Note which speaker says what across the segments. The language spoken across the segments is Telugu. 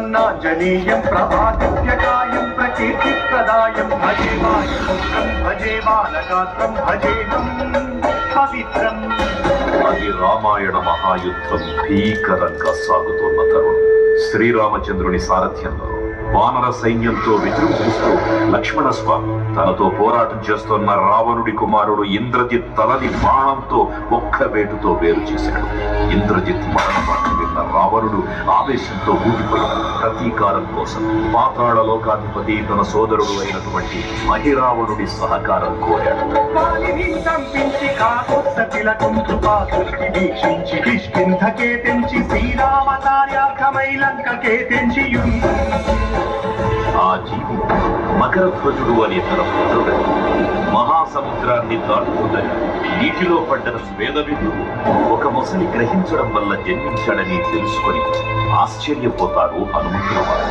Speaker 1: प्रसन्नाञ्जनेयं प्रभादित्यकायं प्रकीर्तिप्रदायं भजे वायुपुत्रं भजे बालगात्रं भजेहं पवित्रम्।
Speaker 2: అది రామాయణ మహాయుద్ధం భీకరంగా సాగుతున్న తరుణం. శ్రీరామచంద్రుని సారథ్యంలో వానర సైన్యంతో విజృంభిస్తూ లక్ష్మణస్వామి తనతో పోరాటం చేస్తున్న రావణుడి కుమారుడు ఇంద్రజిత్ తలని బాణంతో ఒక్క వేటుతో వేరు చేశాడు. ఇంద్రజిత్ మరణవార్త విన్న రావణుడు ఆవేశంతో ఊగిపోయాడు. ప్రతీకారం కోసం పాతాళ లోకాధిపతి తన సోదరుడు అయినటువంటి మహిరావణుడి సహకారం కోరాడు. ఆ జీవి మకరధ్వజుడు అనే తన పుత్రుడు మహాసముద్రాన్ని దాటుతుందని నీటిలో పడ్డన స్వేదవిందుడు ఒక మొసలి గ్రహించడం వల్ల జన్మించాడని తెలుసుకొని ఆశ్చర్యపోతారు హనుమంతుల వారు.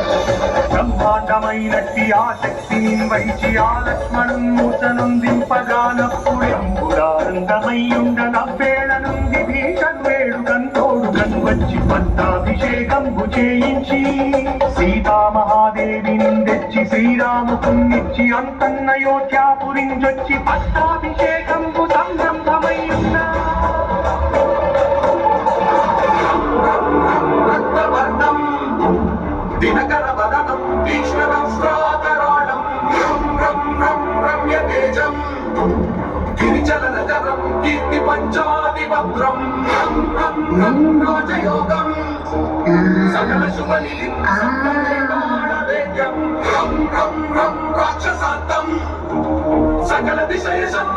Speaker 1: బ్రహ్మాండమైనట్టి ఆ శక్తిని వైచి ఆ లక్ష్మణం మూసనుందింపగానప్పుడెంబుడానందమయ్యుండన వేళనుంది భీషణ్ వేడు కన్నోడు కన్వచ్చి పట్టాభిషేకంబు చేయించి సీతామహాదేవిని తెచ్చి శ్రీరాముకున్నిచ్చి అంతన్నయోధ్యాపురించొచ్చి పట్టాభిషేకంబు సంరంభమయ్యున్న దినకర వదనం తీక్ష్ణవస్త్రాకరాళం రం రం రమ్యతేజం గిరిచలనజరం కీర్తి పంచాదిభద్రం రం రం రం రాజయోగం సకల శుభనిధి సప్తదేవాణవేద్యం రం రం రం రాక్షసాంతం సకల దిశయసం